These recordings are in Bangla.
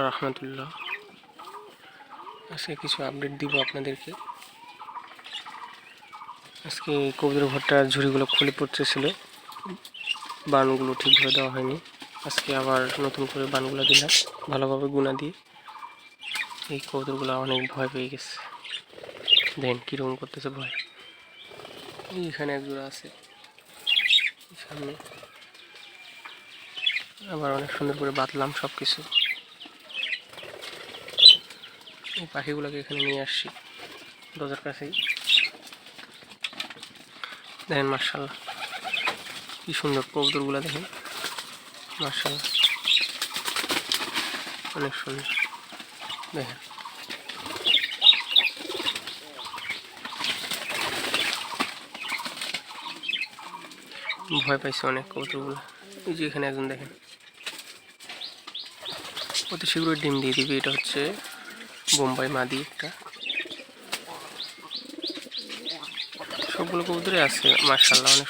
রাহমাতুল্লাহ। আজকে কিছু আপডেট দিব আপনাদেরকে। আজকে কবুতর ঘরটার ঝুড়িগুলো খুলে পড়তেছিল, বানগুলো ঠিকভাবে দেওয়া হয়নি। আজকে আবার নতুন করে বানগুলো দিলাম ভালোভাবে গুণা দিয়ে। এই কবুতরগুলো অনেক ভয় পেয়ে গেছে, দেখেন কীরকম করতেছে ভয়। এইখানে একজোড়া আছে সামনে, আবার অনেক সুন্দর করে বাঁধলাম সব কিছু। এই পাখিগুলোকে এখানে নিয়ে আসছি দরজার কাছেই। দেখেন মাশাআল্লাহ কি সুন্দর কবুতরগুলো, দেখেন মাশাআল্লাহ অনেক সুন্দর। দেখেন ভয় পাইছে অনেক কবুতরগুলো। এই যে এখানে একজন দেখেন অতি শীঘ্রই ডিম দিয়ে দিবে। এটা হচ্ছে বোম্বাই মাদি একটা। সবগুলো কবুতরই আছে মাশাআল্লাহ, অনেক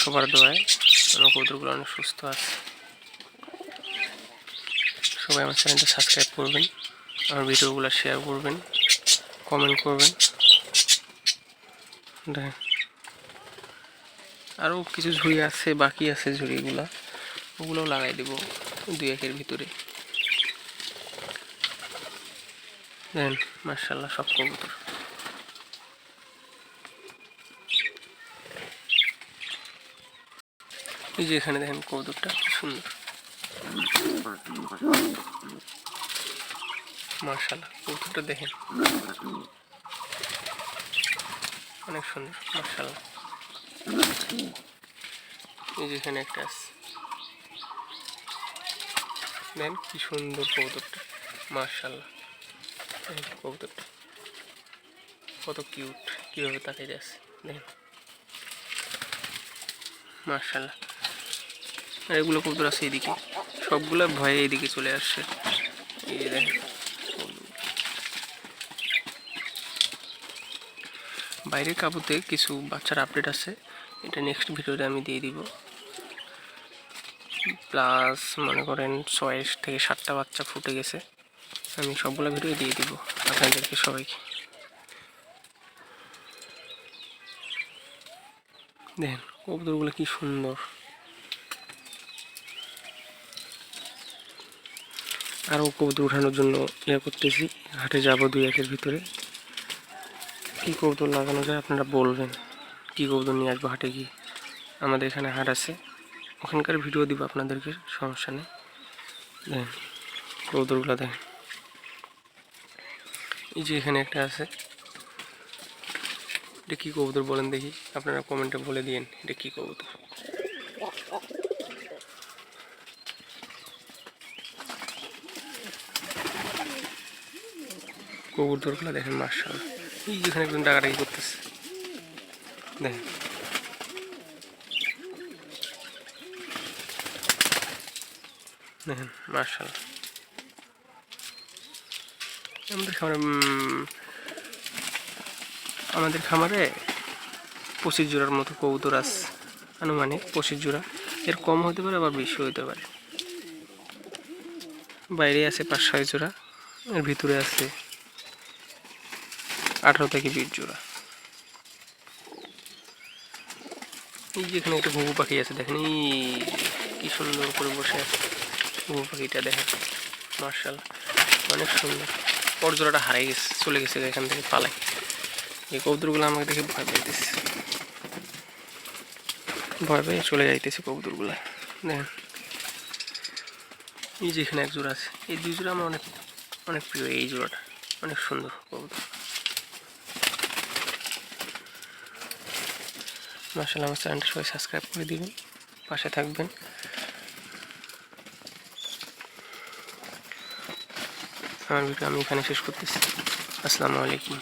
সবার দোয়ায় আমার কবুতরগুলো অনেক সুস্থ আছে। সবাই আমার চ্যানেলটা সাবস্ক্রাইব করবেন, আমার ভিডিওগুলো শেয়ার করবেন, কমেন্ট করবেন। দেখেন আরও কিছু ঝুড়ি আছে, বাকি আছে ঝুড়িগুলা, ওগুলোও লাগাই দেব 2-1 ভিতরে। দেখেন মাশাআল্লাহ সব কবুতর। এই যে এখানে দেখেন কবুতরটা কি সুন্দর মাশাআল্লাহ। কবুতরটা দেখেন অনেক সুন্দর মাশাআল্লাহ। এই যে এখানে একটা আছে, দেখেন কি সুন্দর কবুতরটা মাশাআল্লাহ। কবুতরটা কত কিউট, কীভাবে তাকিয়ে যাচ্ছে দেখেন মাশাআল্লাহ। আর এগুলো কবুতর আছে এইদিকে, সবগুলো ভয়ে এইদিকে চলে আসছে। এই যে দেখেন বাইরের কাবুতে কিছু বাচ্চার আপডেট আছে, এটা নেক্সট ভিডিওতে আমি দিয়ে দিব। প্লাস মনে করেন 6 থেকে 7টা বাচ্চা ফুটে গেছে, আমি সবগুলো ভিডিও দিয়ে দিব আপনাদেরকে সবাইকে। দেখেন কবুতরগুলো কি সুন্দর। আরও কবুতর উঠানোর জন্য ইয়ে করতেছি, হাটে যাব 2-1 ভিতরে। কী কবুতর লাগানো যায় আপনারা বলবেন, কী কবুতর নিয়ে আসবো হাটে গিয়ে। আমাদের এখানে হাট আছে, ওখানকার ভিডিও দিব আপনাদেরকে, সমস্যা নেই। দেখেন কবুতরগুলো দেখেন। এই যে এখানে একটা আছে, এটা কী কবুতর বলেন দেখি, আপনারা কমেন্টে বলে দিন এটা কী কবুতর। কবুতরগুলো দেখেন মাশাআল্লাহ। এই যেখানে একজন ডাকাডাকি করতেছে দেখেন, দেখেন মাশাআল্লাহ। আমাদের খামারে 25 জোড়ার মতো কবুতর আছে, আনুমানিক 25 জোড়া। এর কম হতে পারে আবার বেশি হতে পারে। বাইরে আছে 5-6 জোড়া, এর ভিতরে আছে 18 থেকে 20 জোড়া। এই যে এখানে একটা ঘুঘু পাখি আছে, দেখেন এই কি সুন্দর করে বসে আছে ঘুঘু পাখিটা, দেখেন মাশাআল্লাহ অনেক সুন্দর। পর জোড়াটা হারিয়ে গেছে, চলে গেছে এখান থেকে পালাই। এই কবুতরগুলো আমাকে দেখে ভয় পাইতেছে, ভয় পেয়ে চলে যাইতেছে কবুতরগুলো। দেখেন এই যে এখানে এক জোড়া আছে, এই 2 জোড়া আমার অনেক অনেক প্রিয়। এই জোড়াটা অনেক সুন্দর কবুতর মাশাআল্লাহ। আমার চ্যানেলটা সবাই সাবস্ক্রাইব করে দিবেন, পাশে থাকবেন। আমার ভিডিও আমি এখানে শেষ করতেছি। আসসালামু আলাইকুম।